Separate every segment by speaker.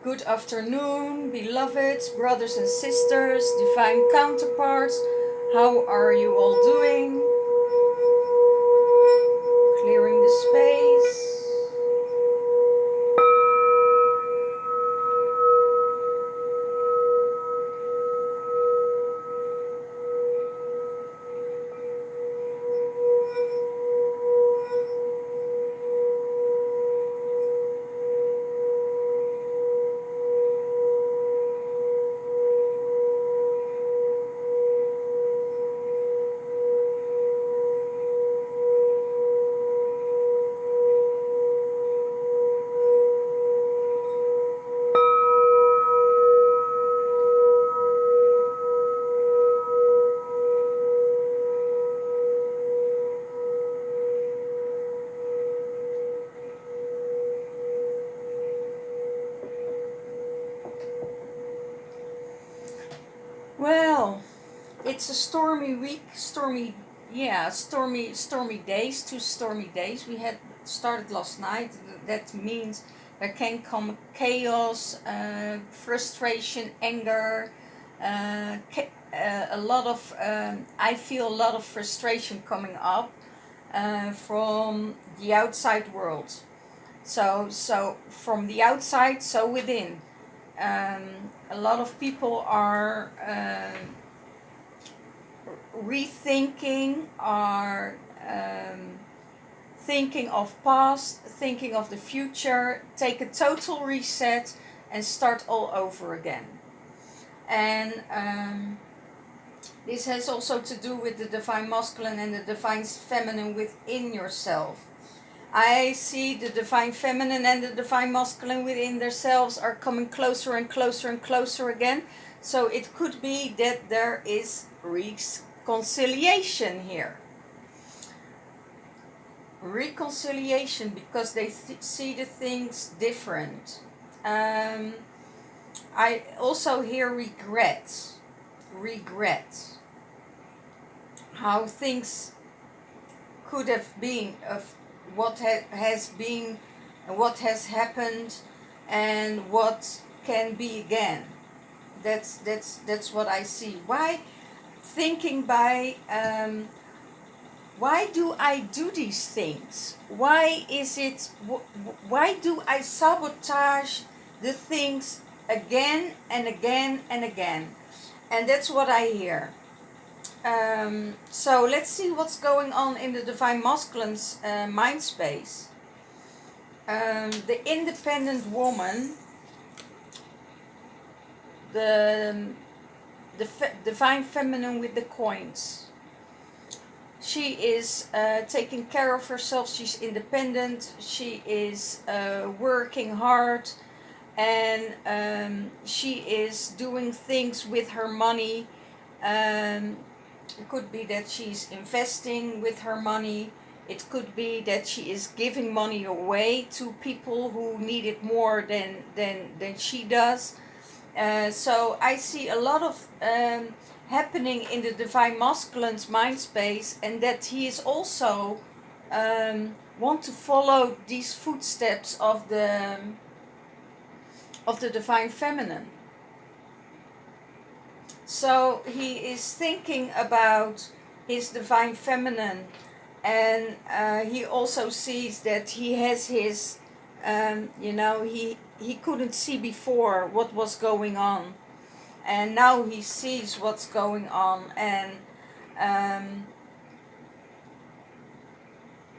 Speaker 1: Good afternoon, beloveds, brothers and sisters, divine counterparts. How are you all doing? Clearing the space. Well, it's a stormy week, stormy days, 2 stormy days. We had started last night. That means there can come chaos, frustration, anger, a lot of, I feel a lot of frustration coming up from the outside world. So from the outside, so within. A lot of people are rethinking, are thinking of past, thinking of the future, take a total reset and start all over again. And this has also to do with the divine masculine and the divine feminine within yourself. I see the divine feminine and the divine masculine within themselves are coming closer and closer and closer again. So it could be that there is reconciliation here. Reconciliation because they see the things different. I also hear regret. How things could have been, of what has been, what has happened, and what can be again. That's what I see. Why thinking by why do I do these things? Why is it? Why do I sabotage the things again and again and again? And that's what I hear. So let's see what's going on in the divine masculine's mind space. The independent woman, the divine feminine with the coins. She is taking care of herself. She's independent. She is working hard, and she is doing things with her money. It could be that she's investing with her money. It could be that she is giving money away to people who need it more than she does. So I see a lot of happening in the divine masculine's mind space, and that he is also want to follow these footsteps of the divine feminine. So he is thinking about his divine feminine, and he also sees that he has his, he couldn't see before what was going on, and now he sees what's going on, and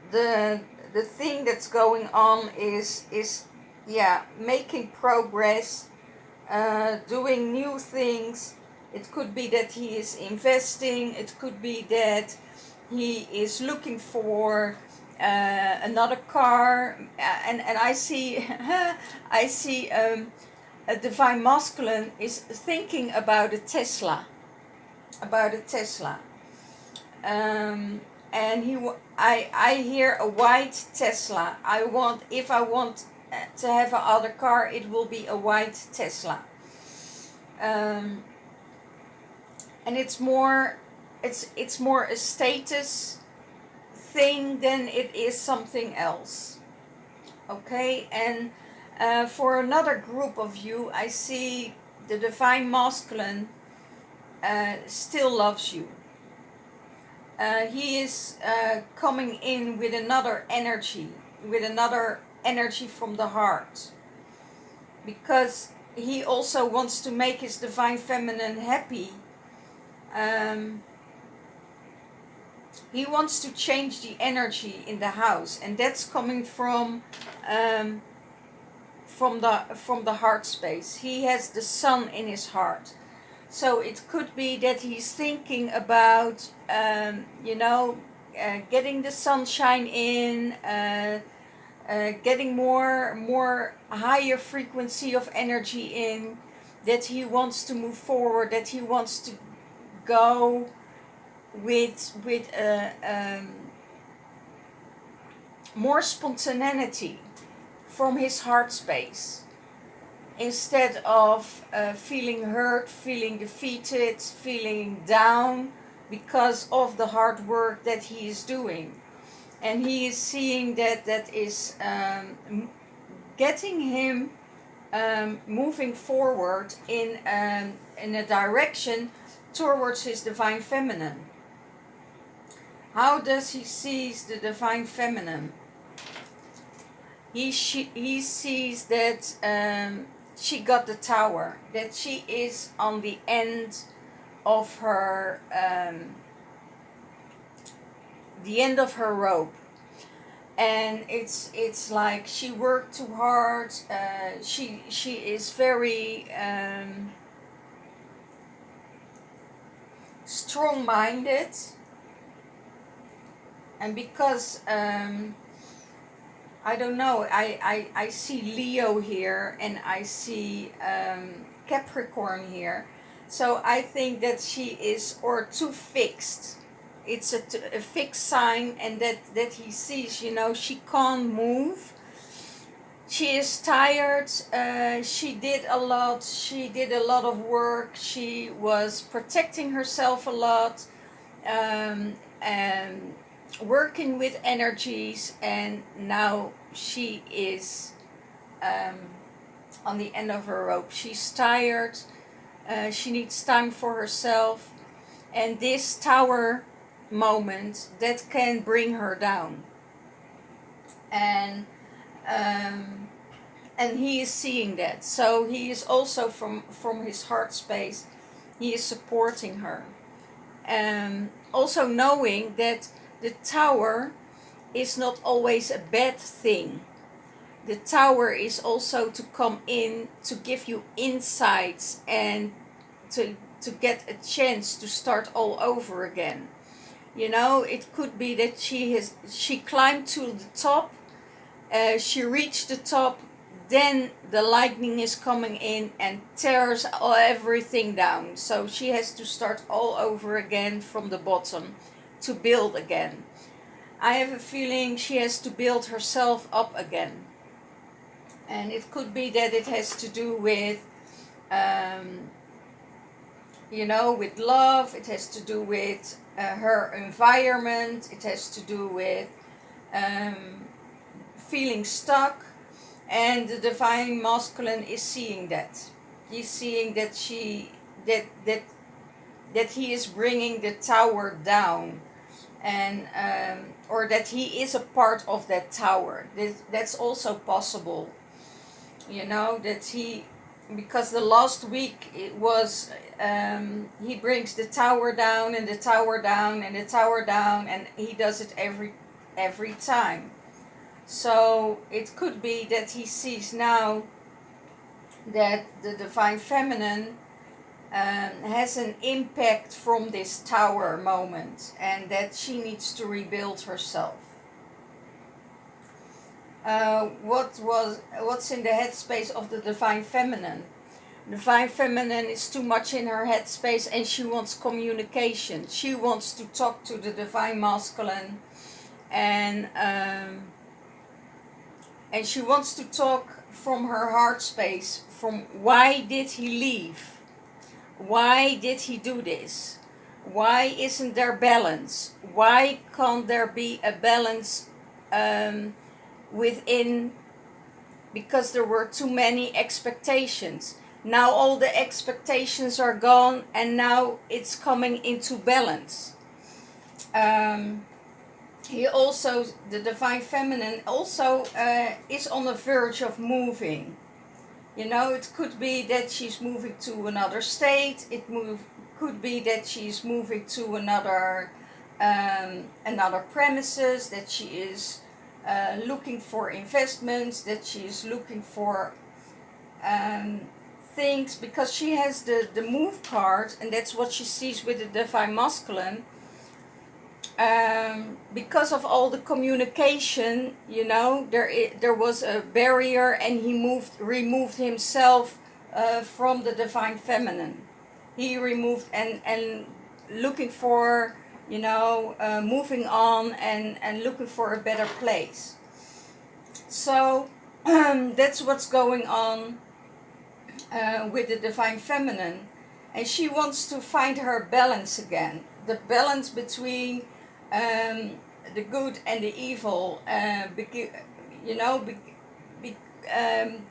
Speaker 1: the thing that's going on is making progress, doing new things. It could be that he is investing. It could be that he is looking for another car. And I see I see a divine masculine is thinking about a Tesla. And I hear a white Tesla. If I want to have another car, it will be a white Tesla. And it's more a status thing than it is something else. Okay, and For another group of you, I see the divine masculine still loves you. He is coming in with another energy from the heart, because he also wants to make his divine feminine happy. He wants to change the energy in the house, and that's coming from the heart space. He has the sun in his heart, so it could be that he's thinking about getting the sunshine in, getting more higher frequency of energy in, that he wants to move forward, that he wants to go with more spontaneity from his heart space, instead of feeling hurt, feeling defeated, feeling down because of the hard work that he is doing. And he is seeing that is getting him moving forward in a direction towards his divine feminine. How does he see the divine feminine? He sees that she got the tower, that she is on the end of her rope, and it's like she worked too hard. She is very strong-minded, and because I don't know, I see Leo here, and I see Capricorn here, so I think that she is too fixed. It's a fixed sign, and that he sees, she can't move. She is tired. She did a lot of work. She was protecting herself a lot, and working with energies, and now she is on the end of her rope. She's tired. She needs time for herself, and this tower moment that can bring her down, and he is seeing that, so he is also from his heart space, he is supporting her, also knowing that the tower is not always a bad thing. The tower is also to come in to give you insights, and to get a chance to start all over again. It could be that she climbed to the top, she reached the top, then the lightning is coming in and tears everything down. So she has to start all over again from the bottom to build again. I have a feeling she has to build herself up again. And it could be that it has to do with, with love. It has to do with her environment. It has to do with feeling stuck. And the divine masculine is seeing that. He's seeing that that he is bringing the tower down, and or that he is a part of that tower. That's also possible. That because the last week it was, he brings the tower down and the tower down and the tower down, and he does it every time. So it could be that he sees now that the divine feminine has an impact from this tower moment, and that she needs to rebuild herself. What's in the headspace of the divine feminine? Divine feminine is too much in her headspace, and she wants communication. She wants to talk to the divine masculine, and she wants to talk from her heart space, from why did he leave? Why did he do this? Why isn't there balance? Why can't there be a balance within because there were too many expectations. Now all the expectations are gone, and now it's coming into balance. He also, the Divine Feminine, also is on the verge of moving. You know, it could be that she's moving to another state. Could be that she's moving to another premises. That she is looking for investments. That she is looking for things, because she has the Move card, and that's what she sees with the Divine Masculine. Because of all the communication, you know, there was a barrier, and he removed himself from the Divine Feminine. He removed and looking for, you know, moving on and looking for a better place. So that's what's going on with the Divine Feminine, and she wants to find her balance again, the balance between the good and the evil, you know,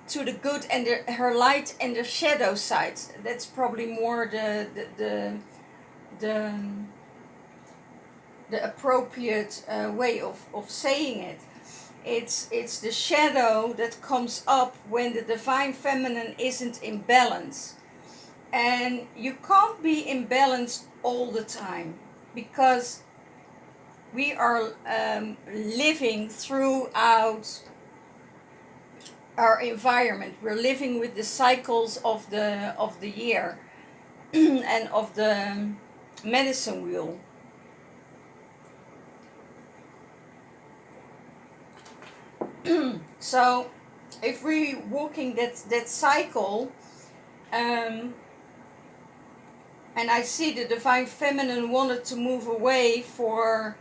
Speaker 1: to the good and her light and the shadow sides. That's probably more the appropriate way of saying it. It's the shadow that comes up when the Divine Feminine isn't in balance. And you can't be in balance all the time, because we are living throughout our environment. We're living with the cycles of the year and of the medicine wheel. So if we're walking that cycle, and I see the Divine Feminine wanted to move away for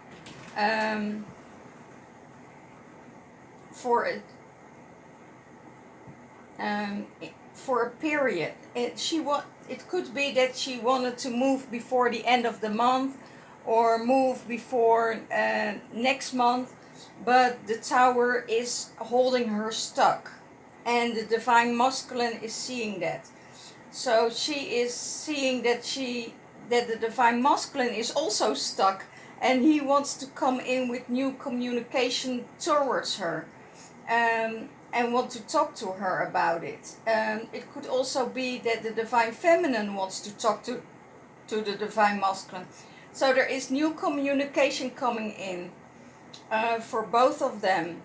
Speaker 1: a period. It could be that she wanted to move before the end of the month, or move before next month, but the Tower is holding her stuck, and the Divine Masculine is seeing that. So she is seeing that the Divine Masculine is also stuck, and he wants to come in with new communication towards her, and want to talk to her about it. It could also be that the Divine Feminine wants to talk to the Divine Masculine. So there is new communication coming in for both of them.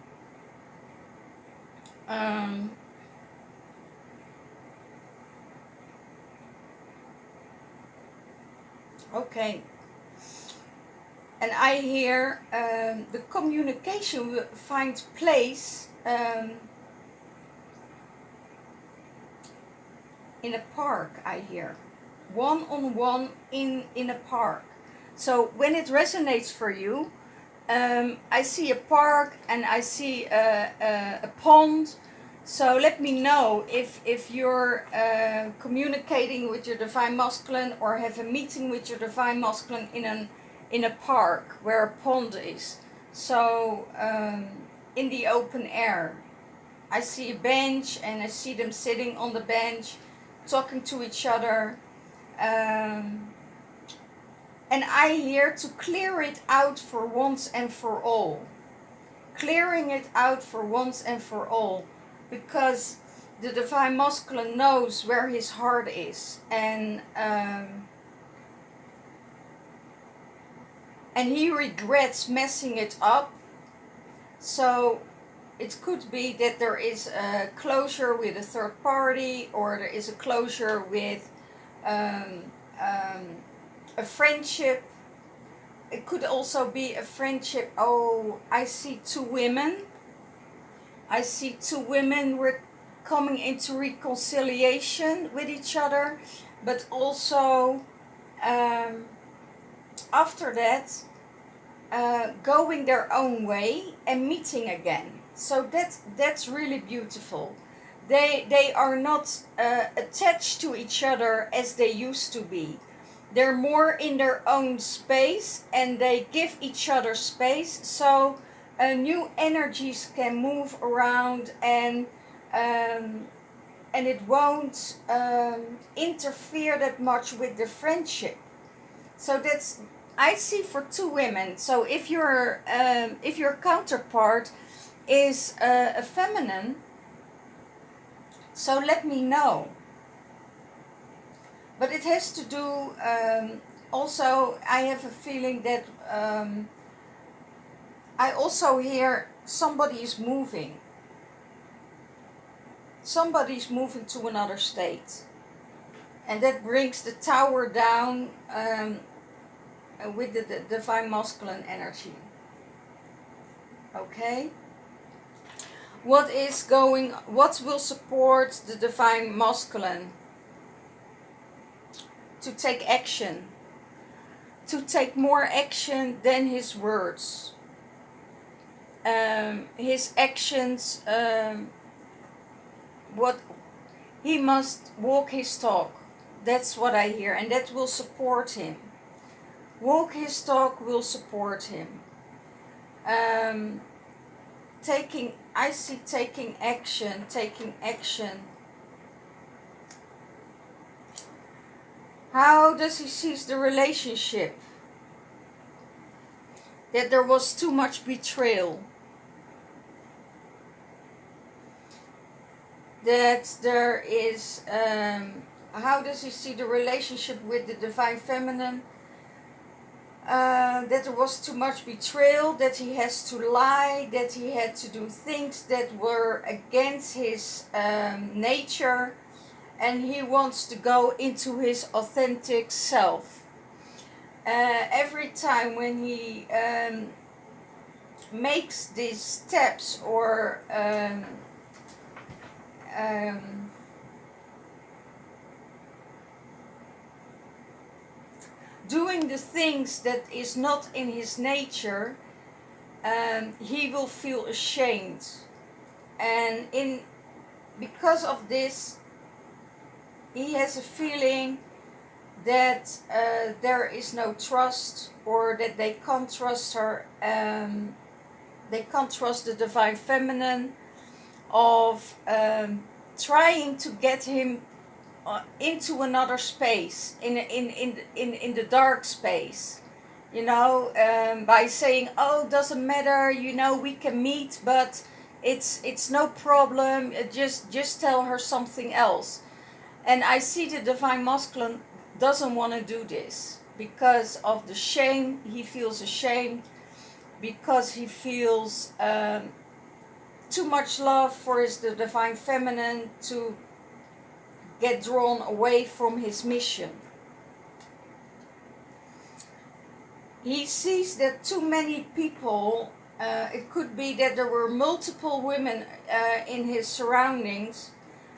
Speaker 1: Okay. And I hear the communication will find place in a park. I hear one-on-one in a park. So when it resonates for you, I see a park and I see a pond. So let me know if you're communicating with your Divine Masculine, or have a meeting with your Divine Masculine in a park where a pond is. So in the open air, I see a bench, and I see them sitting on the bench talking to each other, and I hear to clear it out for once and for all. Clearing it out for once and for all, because the Divine Masculine knows where his heart is, and he regrets messing it up. So it could be that there is a closure with a third party, or there is a closure with a friendship. It could also be a friendship. Oh, I see two women. I see two women were coming into reconciliation with each other, but also after that going their own way and meeting again. So that's really beautiful. They are not attached to each other as they used to be. They're more in their own space, and they give each other space, so new energies can move around, and and it won't interfere that much with the friendship. So that's, I see for two women. So if your counterpart is a feminine, so let me know. But it has to do, also I have a feeling that I also hear somebody is moving. Somebody's moving to another state. And that brings the tower down with the divine masculine energy. Okay? What will support the divine masculine? To take action. To take more action than his words. His actions, what he must walk his talk. That's what I hear, and that will support him. Walk his talk will support him. I see taking action. How does he see the relationship? That there was too much betrayal. That there is, how does he see the relationship with the divine feminine? That there was too much betrayal, that he has to lie, that he had to do things that were against his nature, and he wants to go into his authentic self. Every time when he makes these steps or doing the things that is not in his nature, he will feel ashamed, and because of this he has a feeling that there is no trust, or that they can't trust her, they can't trust the divine feminine, of trying to get him into another space, in the dark space, by saying, oh, doesn't matter, we can meet, but it's no problem, just tell her something else. And I see the divine masculine doesn't want to do this because of the shame. He feels ashamed because he feels too much love for the divine feminine to get drawn away from his mission. He sees that too many people, it could be that there were multiple women in his surroundings,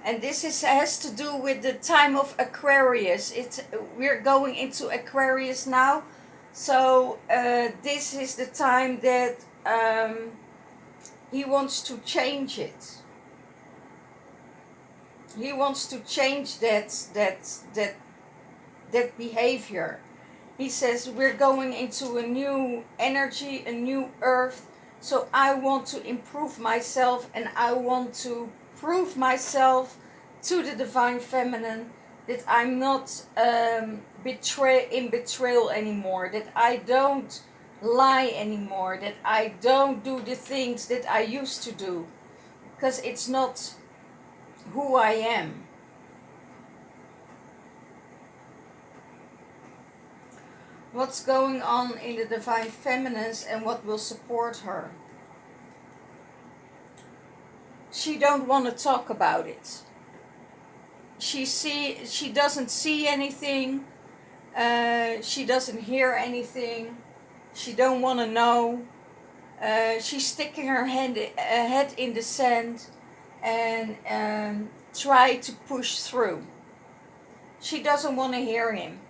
Speaker 1: and this has to do with the time of Aquarius. We're going into Aquarius now, so this is the time that he wants to change it. He wants to change that behavior. He says, we're going into a new energy, a new earth, so I want to improve myself, and I want to prove myself to the divine feminine that I'm not in betrayal anymore, that I don't lie anymore, that I don't do the things that I used to do, because it's not who I am. What's going on in the divine feminine and what will support her? She don't want to talk about it. She doesn't see anything. She doesn't hear anything. She don't want to know. She's sticking her head in the sand and try to push through. She doesn't want to hear him.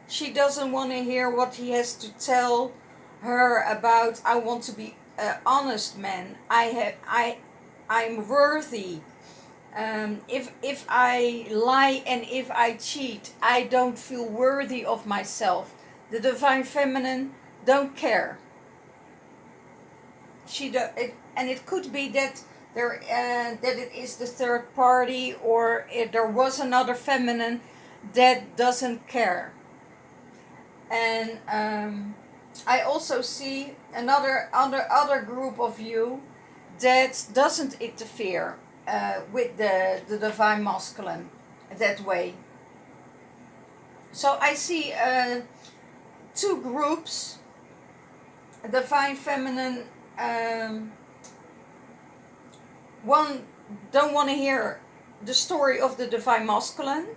Speaker 1: She doesn't want to hear what he has to tell her about. I want to be an honest man. I'm worthy. If I lie and if I cheat, I don't feel worthy of myself. The divine feminine don't care. And it could be that that it is the third party, or if there was another feminine that doesn't care. And I also see other group of you that doesn't interfere with the divine masculine that way. So I see two groups. Divine feminine, one don't want to hear the story of the divine masculine,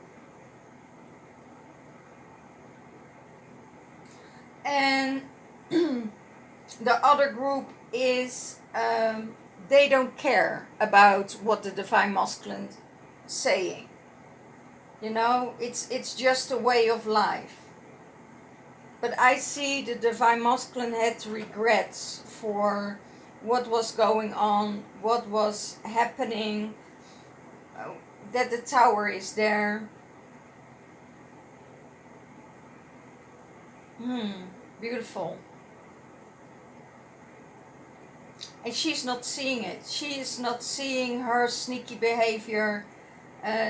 Speaker 1: and the other group is they don't care about what the divine masculine is saying. You know, it's just a way of life. But I see the divine masculine had regrets for what was going on, what was happening, that the tower is there. Beautiful. And she's not seeing it. She is not seeing her sneaky behavior.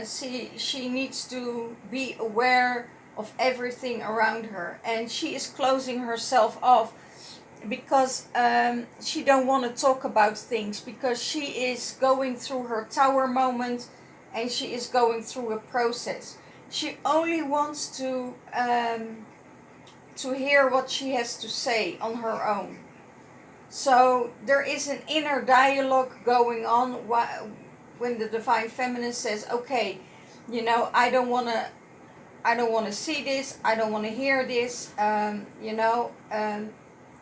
Speaker 1: She needs to be aware of everything around her, and she is closing herself off because she don't want to talk about things, because she is going through her tower moment and she is going through a process. She only wants to hear what she has to say on her own. So there is an inner dialogue going on when the divine feminine says, okay, you know, I don't want to see this, I don't want to hear this,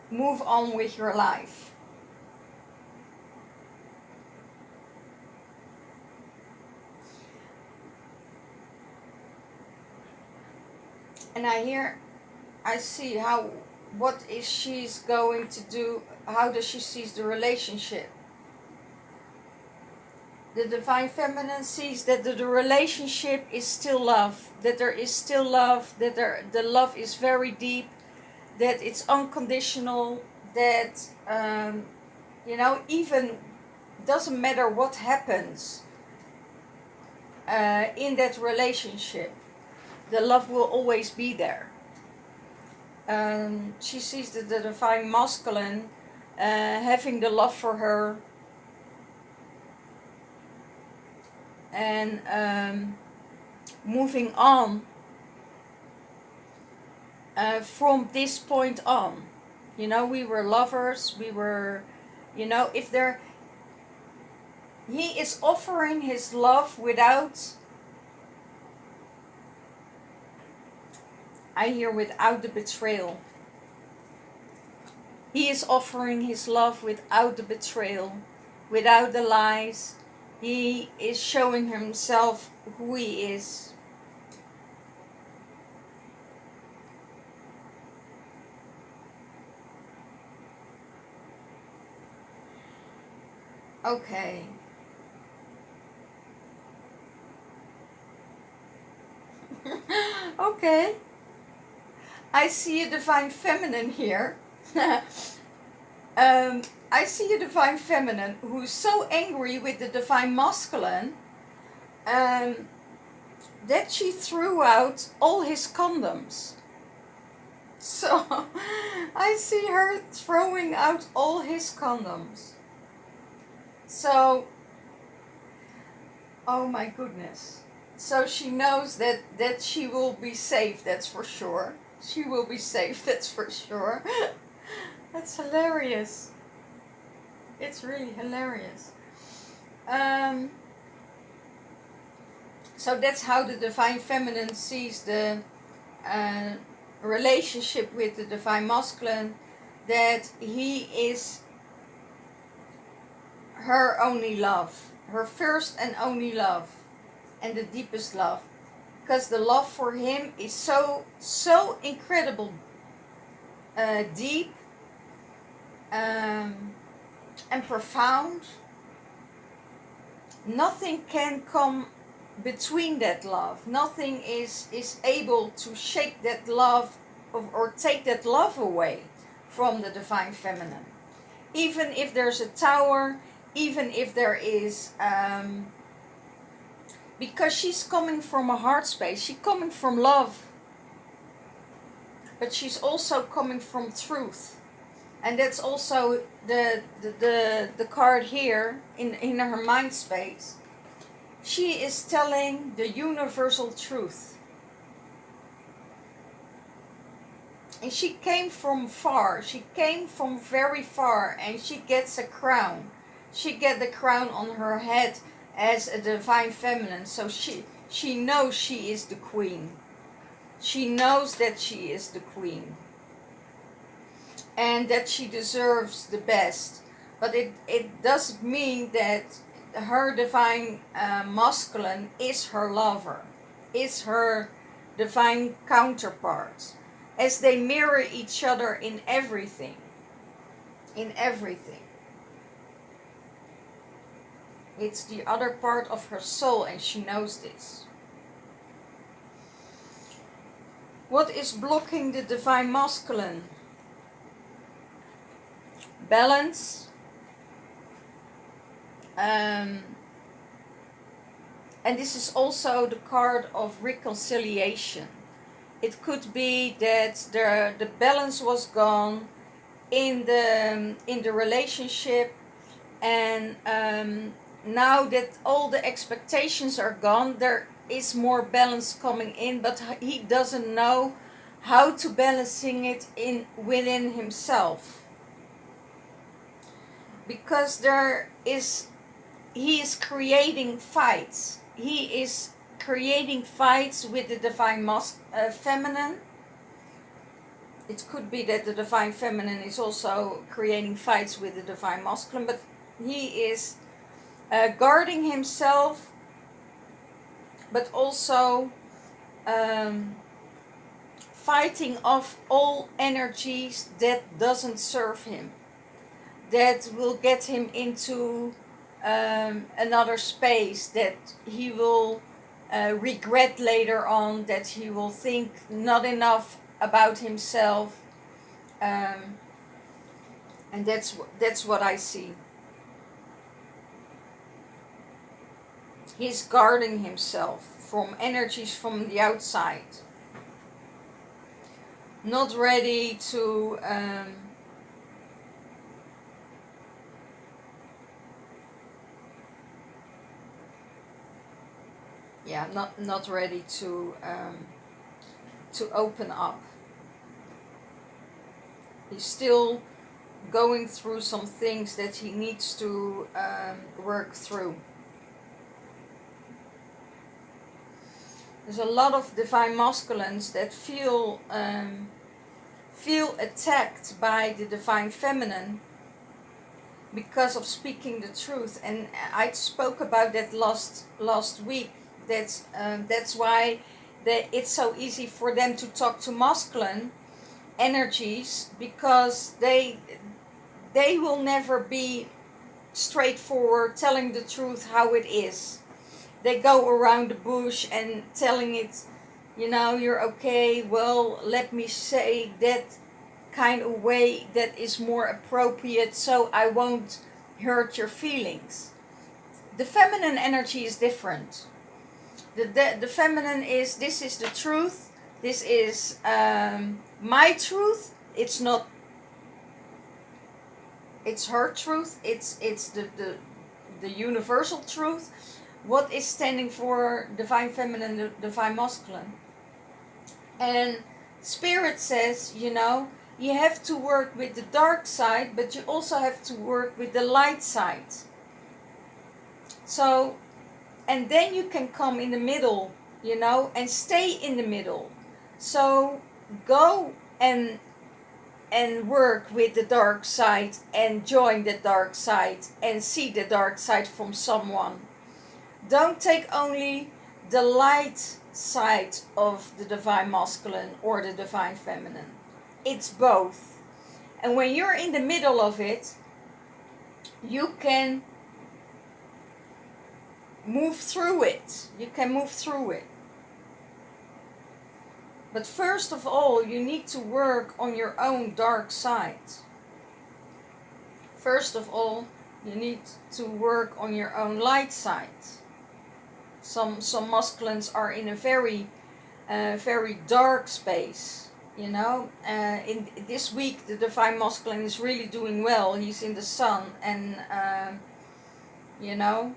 Speaker 1: move on with your life. And I see what is she's going to do, how does she see the relationship. The divine feminine sees that the relationship is still love, that there is still love, that the love is very deep, that it's unconditional, that, even doesn't matter what happens in that relationship, the love will always be there. She sees that the divine masculine having the love for her, and moving on from this point on. You know, we were lovers, he is offering his love without, I hear, without the betrayal. He is offering his love without the betrayal, without the lies. He is showing himself who he is. Okay. Okay. I see a divine feminine here. I see a divine feminine who's so angry with the divine masculine that she threw out all his condoms. So I see her throwing out all his condoms. So, oh my goodness. So she knows that she will be safe, that's for sure. She will be safe, that's for sure. That's hilarious. It's really hilarious. So that's how the divine feminine sees the relationship with the divine masculine, that he is her only love, her first and only love, and the deepest love, because the love for him is so incredible, deep, and profound. Nothing can come between that love. Nothing is able to shake that love or take that love away from the divine feminine. Even if there's a tower, even if there is, because she's coming from a heart space, she's coming from love, but she's also coming from truth. And that's also the card here in her mind space. She is telling the universal truth. And she came from far. She came from very far, and she gets a crown. She gets the crown on her head as a divine feminine. So she knows she is the queen. She knows that she is the queen. And that she deserves the best. But it doesn't mean that her divine masculine is her lover, is her divine counterpart, as they mirror each other in everything. In everything. It's the other part of her soul, and she knows this. What is blocking the divine masculine? Balance. And this is also the card of reconciliation. It could be that the balance was gone in the relationship, and now that all the expectations are gone, there is more balance coming in, but he doesn't know how to balancing it within himself, because he is creating fights. He is creating fights with the divine feminine. It could be that the divine feminine is also creating fights with the divine masculine, but he is guarding himself, but also fighting off all energies that doesn't serve him, that will get him into another space that he will regret later on, that he will think not enough about himself, and that's what I see. He's guarding himself from energies from the outside, not ready to not ready to open up. He's still going through some things that he needs to work through. There's a lot of divine masculines that feel attacked by the divine feminine because of speaking the truth, and I spoke about that last week. That's why it's so easy for them to talk to masculine energies, because they will never be straightforward, telling the truth how it is. They go around the bush and telling it, you're okay, well, let me say that kind of way that is more appropriate so I won't hurt your feelings. The feminine energy is different. The feminine is, this is the truth, this is my truth, it's not, it's her truth, it's the universal truth. What is standing for divine feminine, the divine masculine? And Spirit says, you have to work with the dark side, but you also have to work with the light side. So, and then you can come in the middle, and stay in the middle. So go and work with the dark side, and join the dark side, and see the dark side from someone. Don't take only the light side of the divine masculine or the divine feminine. It's both. And when you're in the middle of it, you can move through it. You can move through it. But first of all, you need to work on your own dark side. First of all, You need to work on your own light side. Some masculines are in a very dark space, you know. In this week, the divine masculine is really doing well. He's in the sun, and you know,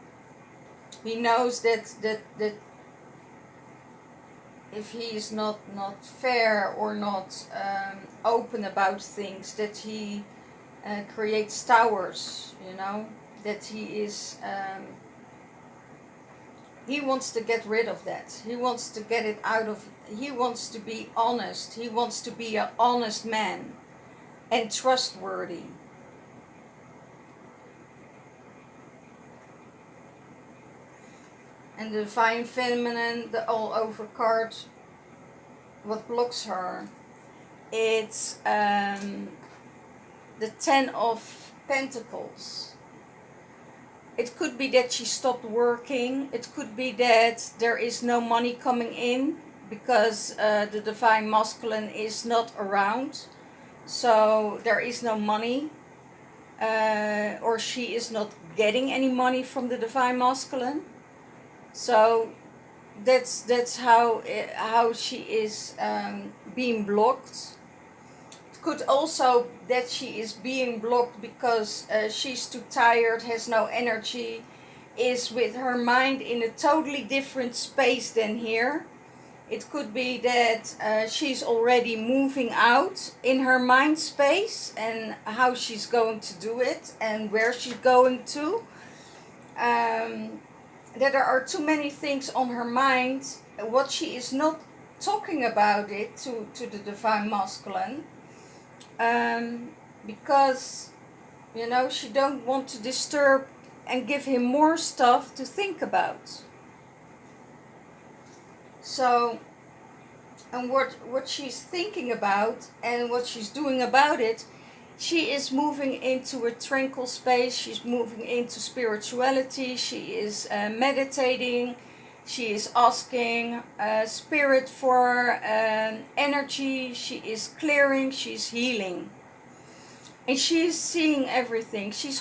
Speaker 1: he knows that if he is not fair or not open about things, that he creates towers, you know, that he is he wants to get rid of that. He wants to get it out of, he wants to be honest. He wants to be an honest man and trustworthy. And the divine feminine, the all over card, what blocks her, it's the 10 of Pentacles. It could be that she stopped working. It could be that there is no money coming in because the divine masculine is not around. So there is no money, or she is not getting any money from the divine masculine. So that's how she is being blocked. It could also that she is being blocked because she's too tired, has no energy, is with her mind in a totally different space than here. It could be that she's already moving out in her mind space and how she's going to do it and where she's going to. That there are too many things on her mind. What she is not talking about it to the divine masculine. Because, you know, she don't want to disturb and give him more stuff to think about. So, and what she's thinking about and what she's doing about it, she is moving into a tranquil space. She's moving into spirituality. She is meditating. She is asking spirit for energy. She is clearing. She's healing. And she's seeing everything. She's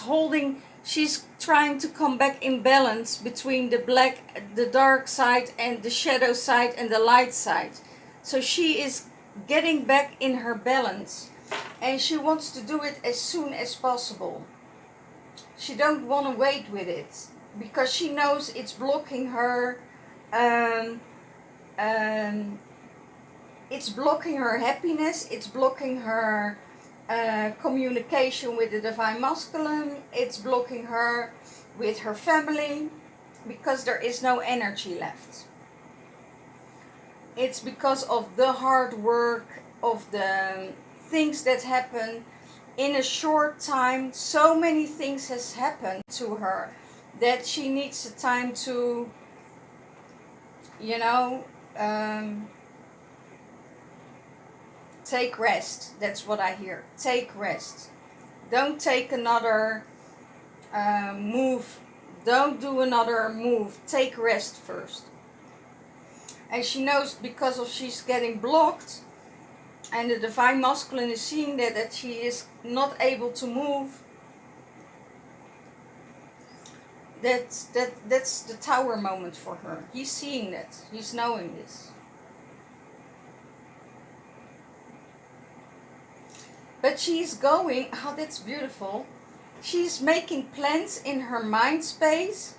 Speaker 1: trying to come back in balance between the dark side and the shadow side and the light side. So she is getting back in her balance. And she wants to do it as soon as possible. She don't want to wait with it. Because she knows it's blocking her. It's blocking her happiness. It's blocking her communication with the divine masculine. It's blocking her with her family. Because there is no energy left. It's because of the hard work, of the things that happen in a short time. So many things has happened to her that she needs the time to, you know, take rest. That's what I hear. Take rest. Don't take another move. Don't do another move. Take rest first. And she knows because of she's getting blocked. And the divine masculine is seeing that she is not able to move. That's the tower moment for her. He's seeing that. He's knowing this. But she's going, oh, that's beautiful. She's making plans in her mind space.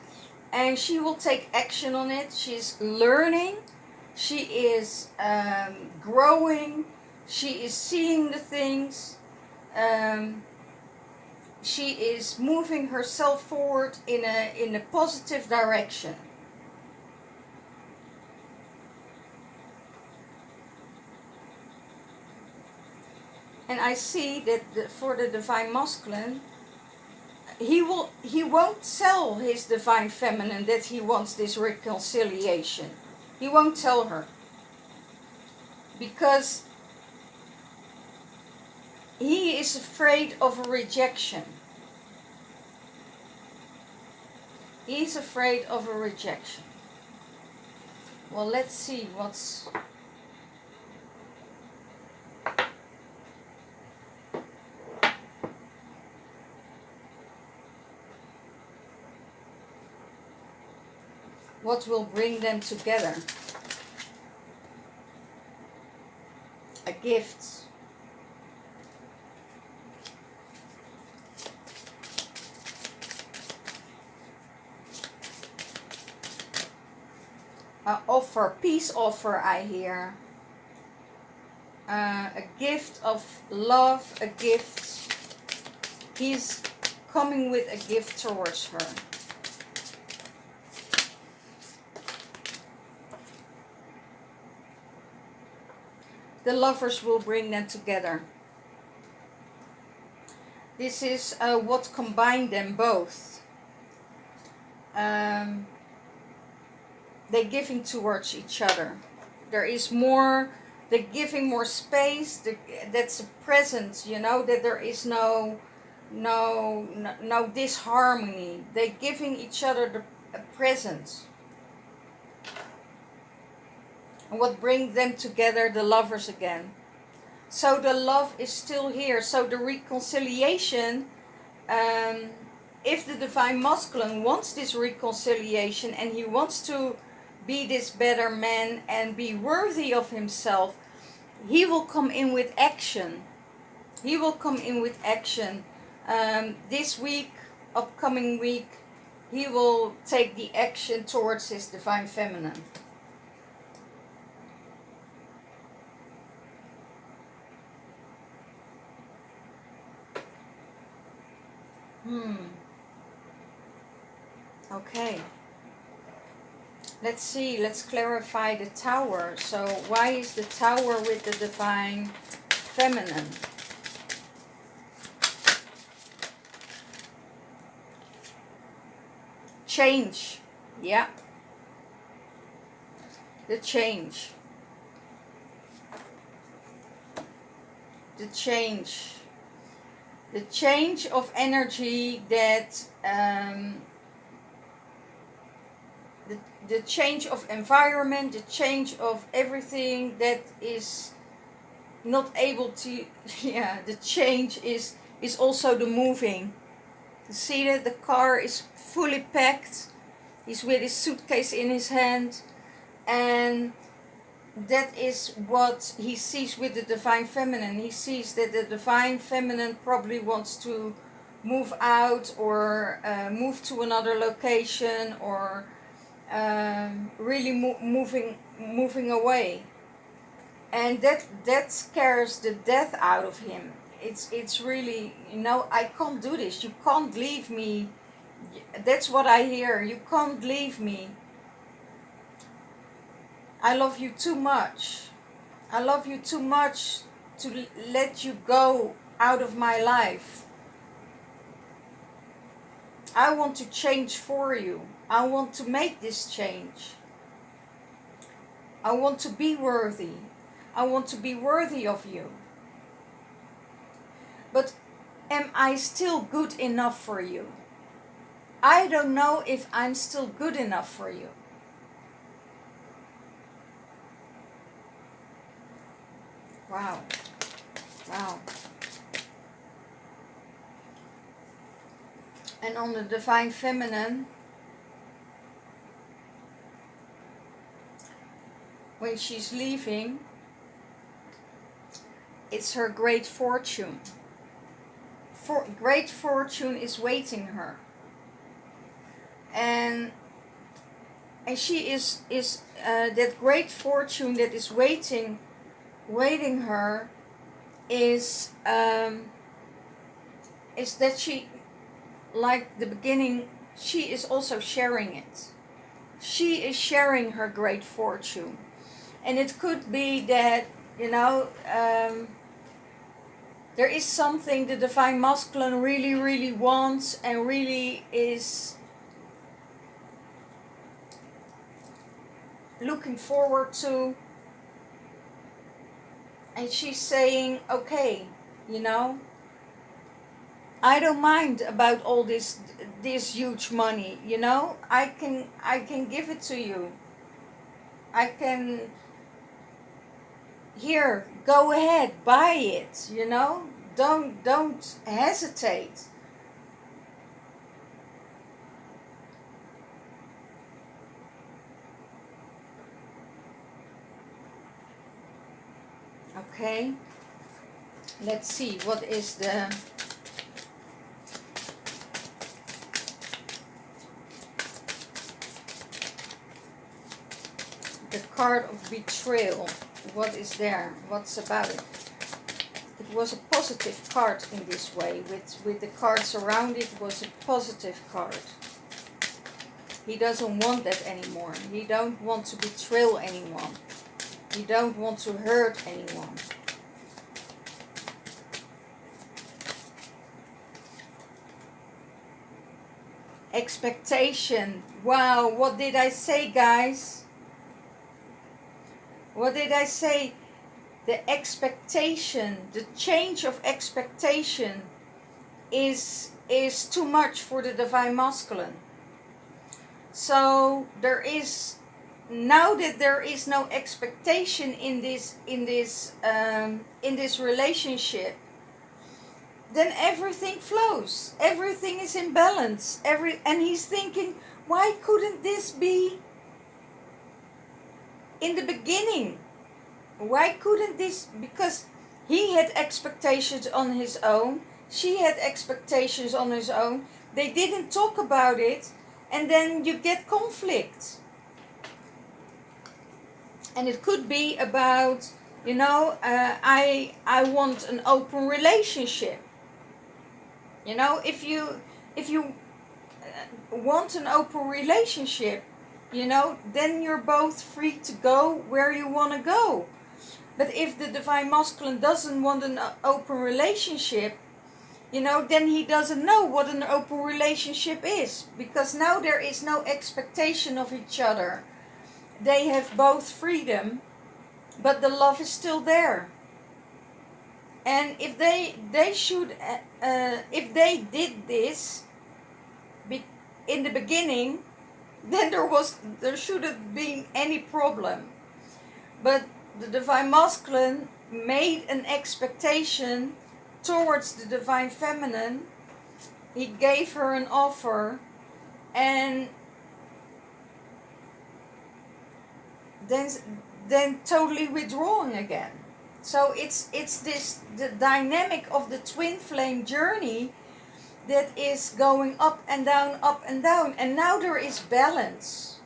Speaker 1: And she will take action on it. She's learning. She is growing. She is seeing the things. She is moving herself forward in a positive direction. And I see that for the divine masculine, he won't tell his divine feminine that he wants this reconciliation. He won't tell her. Because he is afraid of a rejection. He's afraid of a rejection. Well, let's see what's... What will bring them together? A gift. Offer, peace offer, I hear. A gift of love, a gift. He's coming with a gift towards her. The lovers will bring them together. This is what combined them both. They're giving towards each other. There is more, they're giving more space. That's a presence, you know, that there is no disharmony. They're giving each other a presence. And what brings them together, the lovers again. So the love is still here. So the reconciliation, if the Divine Masculine wants this reconciliation and he wants to be this better man and be worthy of himself, he will come in with action. He will come in with action. This week, upcoming week, he will take the action towards his Divine Feminine. Okay. Let's see, let's clarify the Tower. So why is the Tower with the Divine Feminine? Change. Yeah. The change. The change. The change of energy that the change of environment, the change of everything that is not able to, yeah, the change is also the moving. You see that the car is fully packed. He's with his suitcase in his hand, and that is what he sees with the Divine Feminine. He sees that the Divine Feminine probably wants to move out or move to another location, or really moving away, and that scares the death out of him. It's really, you know, I can't do this. You can't leave me. That's what I hear. You can't leave me. I love you too much. I love you too much to let you go out of my life. I want to change for you. I want to make this change. I want to be worthy. I want to be worthy of you. But am I still good enough for you? I don't know if I'm still good enough for you. Wow. Wow. And on the Divine Feminine, when she's leaving, it's her great fortune. Great fortune is waiting her. And she is that great fortune that is waiting her is that she, like the beginning, she is also sharing it. She is sharing her great fortune. And it could be that, you know, there is something the Divine Masculine really, really wants and really is looking forward to. And she's saying, okay, you know, I don't mind about all this huge money, you know. I can give it to you. I can, here, go ahead, buy it, you know. Don't hesitate. Okay, let's see, what is the card of betrayal? What is there? What's about it? It was a positive card in this way. With the cards around it was a positive card. He doesn't want that anymore. He don't want to betray anyone. He don't want to hurt anyone. Expectation. Wow, what did I say, guys? What did I say? The expectation, the change of expectation is too much for the Divine Masculine. So there is, now that there is no expectation in this relationship, then everything flows. Everything is in balance. And he's thinking, why couldn't this be in the beginning? Why couldn't this? Because he had expectations on his own. She had expectations on his own. They didn't talk about it. And then you get conflict. And it could be about, you know, I want an open relationship. You know, if you want an open relationship, you know, then you're both free to go where you want to go. But if the Divine Masculine doesn't want an open relationship, you know, then he doesn't know what an open relationship is. Because now there is no expectation of each other. They have both freedom, but the love is still there. And if they did this in the beginning, then there shouldn't be any problem. But the Divine Masculine made an expectation towards the Divine Feminine. He gave her an offer, and then totally withdrawing again. So it's the dynamic of the twin flame journey that is going up and down, and now there is balance.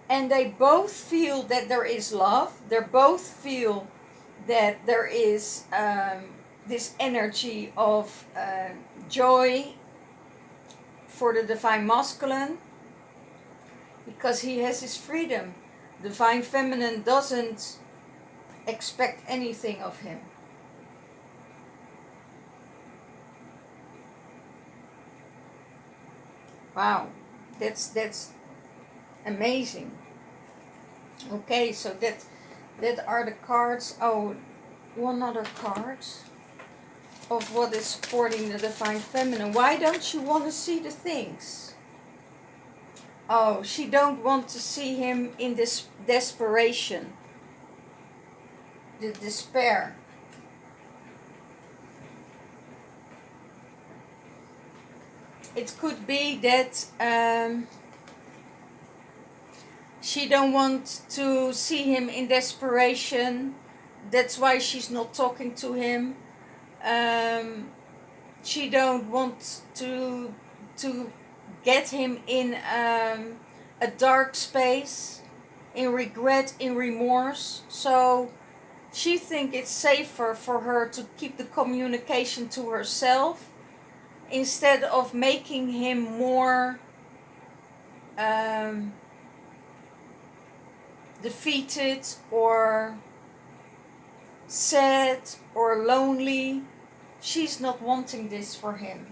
Speaker 1: And they both feel that there is love. They both feel that there is this energy of joy for the Divine Masculine, because he has his freedom. Divine Feminine doesn't expect anything of him. Wow, that's amazing. Okay, so that are the cards. Oh, one other card of what is supporting the Divine Feminine. Why don't you want to see the things? Oh, she don't want to see him in this desperation. The despair. It could be that she don't want to see him in desperation. That's why she's not talking to him. She don't want to get him in a dark space, in regret, in remorse. So she thinks it's safer for her to keep the communication to herself, instead of making him more defeated or sad or lonely. She's not wanting this for him.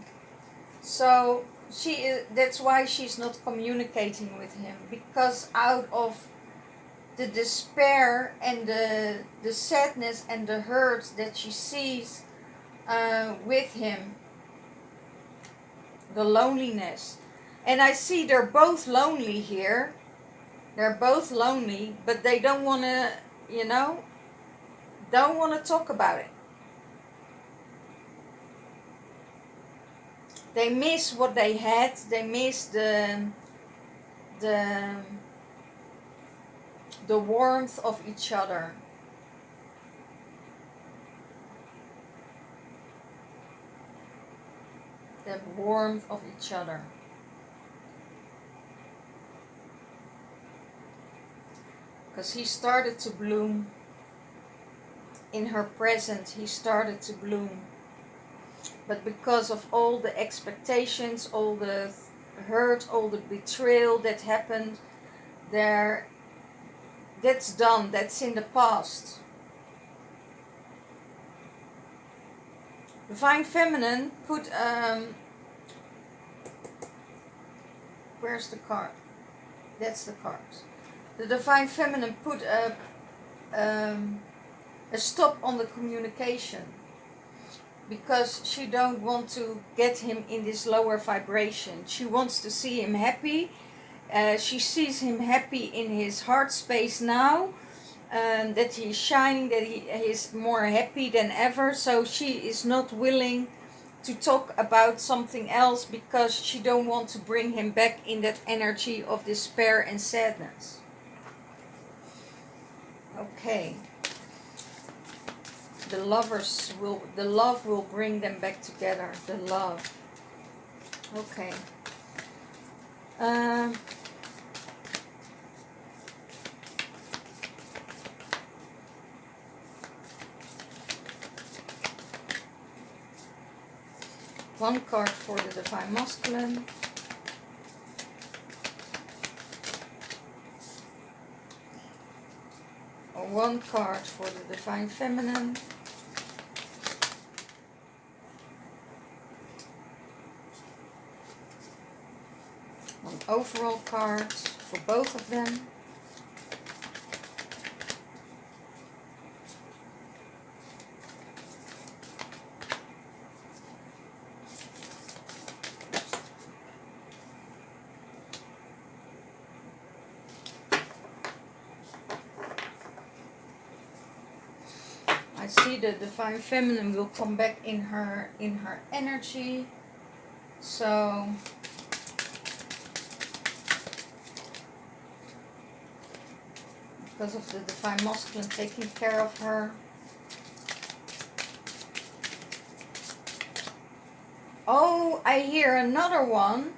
Speaker 1: So that's why she's not communicating with him, because out of the despair and the sadness and the hurt that she sees with him, the loneliness. And I see they're both lonely here. They're both lonely, but they don't want to, don't want to talk about it. They miss what they had. They miss the warmth of each other. the warmth of each other. Because he started to bloom. In her presence, he started to bloom. But because of all the expectations, all the hurt, all the betrayal that happened, that's done, that's in the past. Divine Feminine put, where's the card? That's the card. The Divine Feminine put a stop on the communication. Because she don't want to get him in this lower vibration. She wants to see him happy. She sees him happy in his heart space now. That he is shining, that he is more happy than ever. So she is not willing to talk about something else because she don't want to bring him back in that energy of despair and sadness. Okay. The love will bring them back together. The love. Okay. One card for the Divine Masculine. One card for the Divine Feminine. One overall card for both of them. I see the Divine Feminine will come back in her energy. So because of the Divine Masculine taking care of her. Oh, I hear another one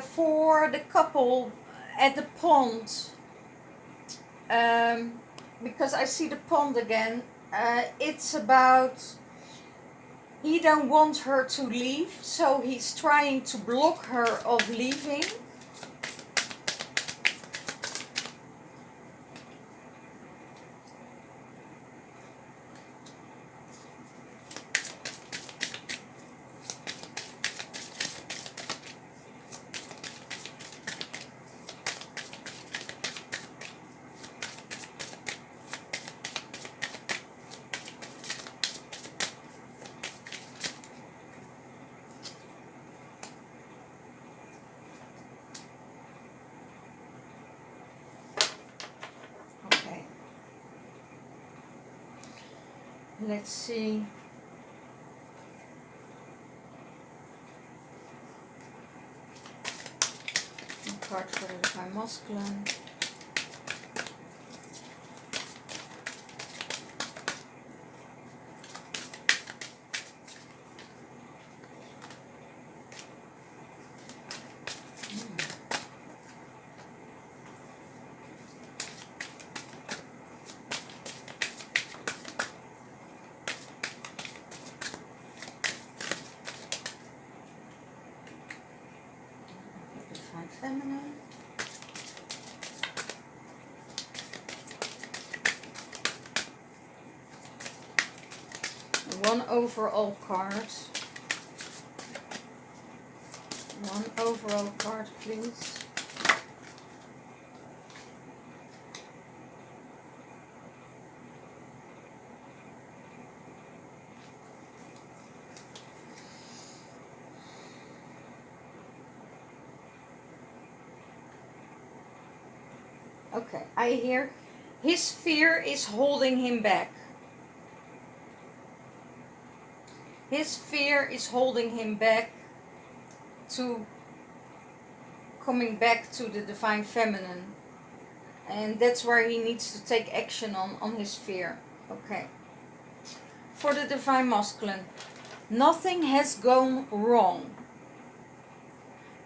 Speaker 1: for the couple at the pond. Because I see the pond again. It's about he don't want her to leave, so he's trying to block her of leaving. Let's see. One card for the Divine Masculine. Feminine. One overall card. One overall card, please. Okay, I hear his fear is holding him back. His fear is holding him back to coming back to the Divine Feminine. And that's where he needs to take action on his fear. Okay. For the Divine Masculine. Nothing has gone wrong.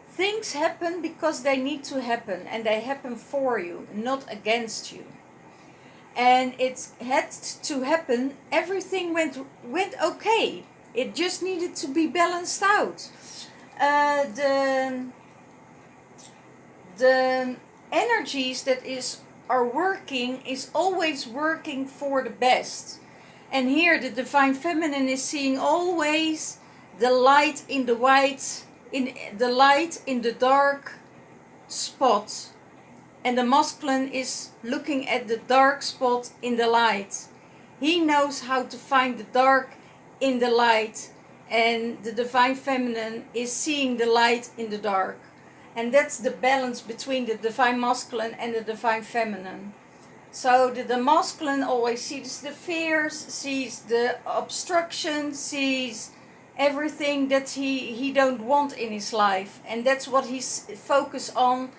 Speaker 1: Things happen because they need to happen, and they happen for you, not against you. And it had to happen. Everything went okay. It just needed to be balanced out. The energies that are working is always working for the best. And here the divine feminine is seeing always the light in the white, in the light in the dark spot. And the masculine is looking at the dark spot in the light. He knows how to find the dark in the light. And the divine feminine is seeing the light in the dark. And that's the balance between the divine masculine and the divine feminine. So the masculine always sees the fears, sees the obstruction, sees everything that he don't want in his life. And that's what he's focused on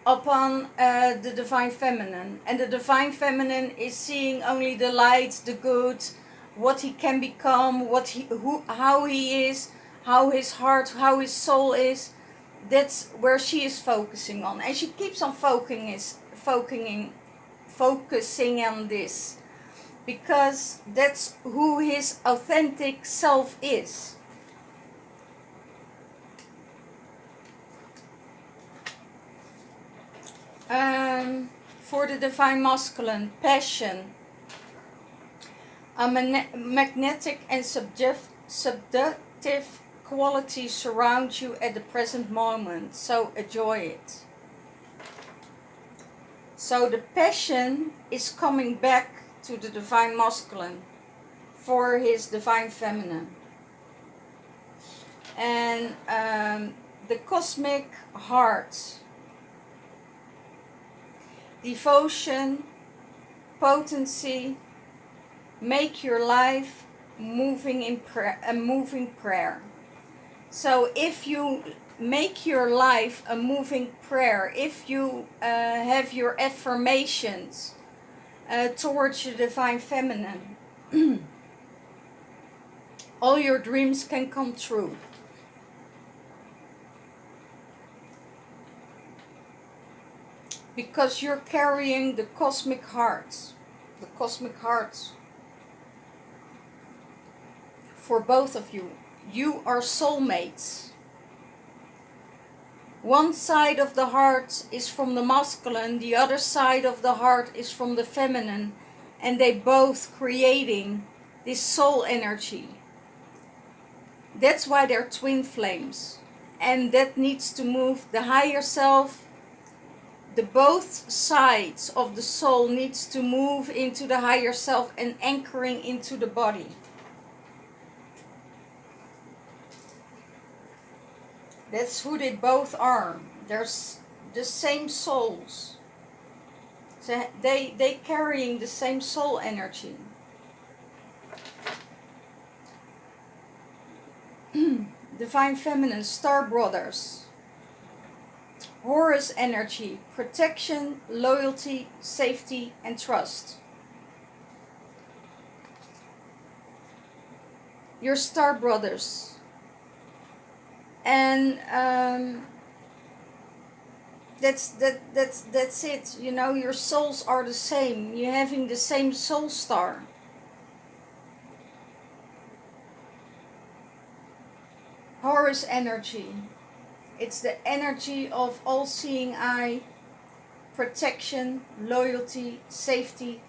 Speaker 1: upon the divine feminine. And the divine feminine is seeing only the light, the good, what he can become, how he is, how his heart, how his soul is. That's where she is focusing on, and she keeps on focusing on this, because that's who his authentic self is. For the divine masculine, passion, a magnetic and subjective qualities surround you at the present moment, so enjoy it. So the passion is coming back to the divine masculine for his divine feminine. And the cosmic heart, devotion, potency, make your life moving in a moving prayer. So if you make your life a moving prayer, if you have your affirmations towards your divine feminine, all your dreams can come true. Because you're carrying the cosmic heart. The cosmic heart for both of you. You are soulmates. One side of the heart is from the masculine, the other side of the heart is from the feminine, and they both creating this soul energy. That's why they're twin flames, and that needs to move. The higher self, the both sides of the soul needs to move into the higher self and anchoring into the body. That's who they both are. They're the same souls. So they carrying the same soul energy. Divine Feminine, Star Brothers. Horus energy, protection, loyalty, safety, and trust. Your Star Brothers. And that's it. You know, your souls are the same. You're having the same soul star. Horus energy. It's the energy of all-seeing eye, protection, loyalty, safety,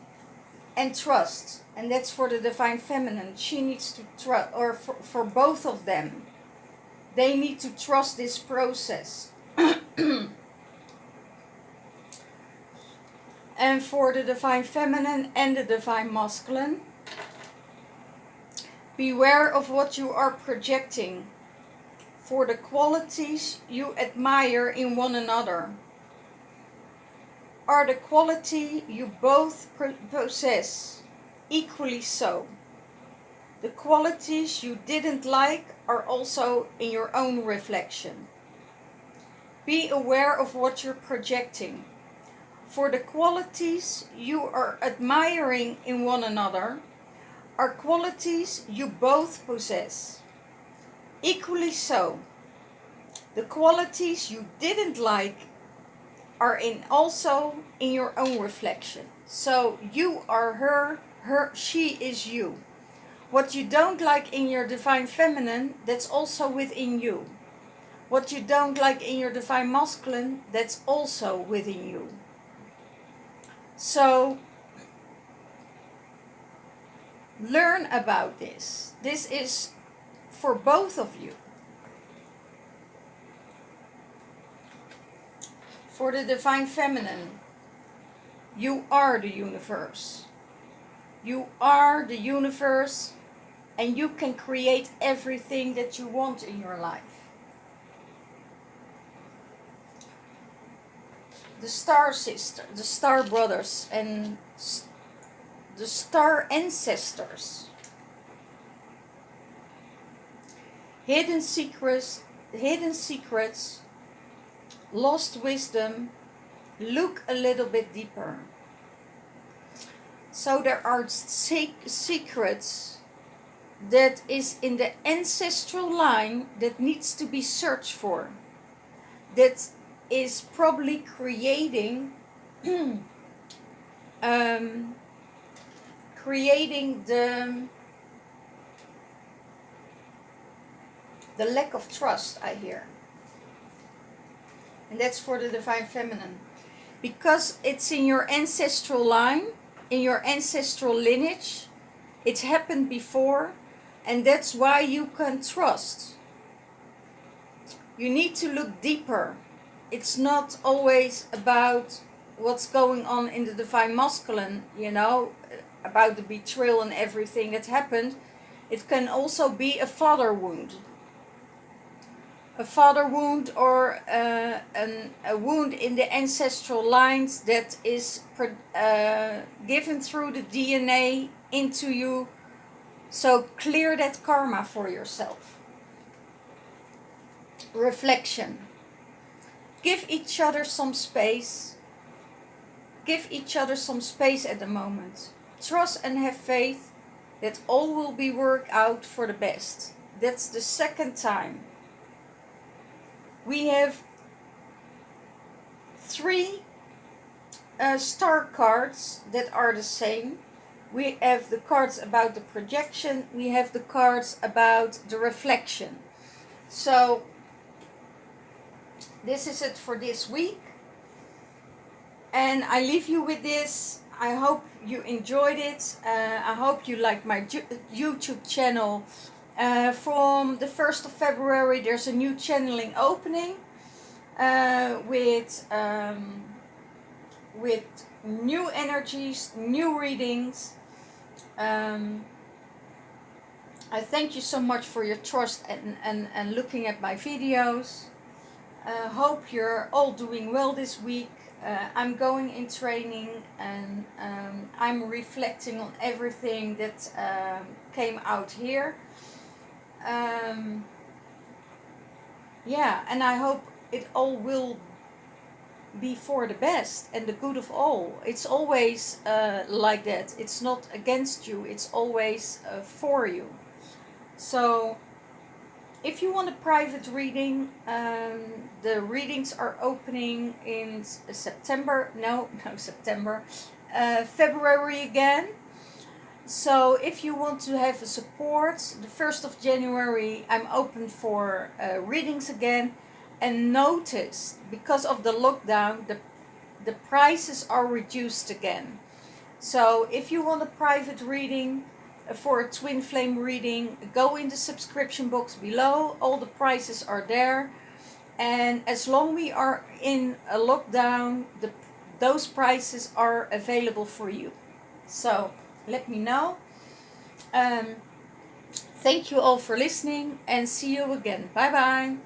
Speaker 1: and trust. And that's for the Divine Feminine. She needs to trust, or for both of them. They need to trust this process. And for the Divine Feminine and the Divine Masculine, beware of what you are projecting. For the qualities you admire in one another are the quality you both possess, equally so. The qualities you didn't like are also in your own reflection. Be aware of what you're projecting. For the qualities you are admiring in one another are qualities you both possess. Equally so, the qualities you didn't like are also in your own reflection. So you are her, she is you. What you don't like in your divine feminine, that's also within you. What you don't like in your divine masculine, that's also within you. So learn about this. This is for both of you. For the divine feminine, you are the universe. You are the universe, and you can create everything that you want in your life. The star sister, the star brothers, and the star ancestors. Hidden secrets, lost wisdom. Look a little bit deeper. So there are secrets that is in the ancestral line that needs to be searched for. That is probably creating creating the lack of trust, I hear. And that's for the divine feminine. Because it's in your ancestral line, in your ancestral lineage, it's happened before, and that's why you can trust. You need to look deeper. It's not always about what's going on in the divine masculine, you know, about the betrayal and everything that happened. It can also be a father wound. A father wound, or a wound in the ancestral lines that is given through the DNA into you. So clear that karma for yourself. Reflection. Give each other some space. Give each other some space at the moment. Trust and have faith that all will be worked out for the best. That's the second time. We have 3 star cards that are the same. We have the cards about the projection. We have the cards about the reflection. So this is it for this week. And I leave you with this. I hope you enjoyed it. I hope you like my YouTube channel. From the 1st of February there's a new channeling opening with new energies, new readings. I thank you so much for your trust and looking at my videos. Hope you're all doing well this week. I'm going in training, and I'm reflecting on everything that came out here. Yeah, and I hope it all will be for the best and the good of all. It's always like that. It's not against you, it's always for you. So if you want a private reading, the readings are opening in September. February again. So if you want to have a support, the 1st of January I'm open for readings again. And notice, because of the lockdown, the prices are reduced again. So if you want a private reading, for a twin flame reading, go in the subscription box below. All the prices are there. And as long we are in a lockdown, those prices are available for you. So let me know. Thank you all for listening, and see you again. Bye bye.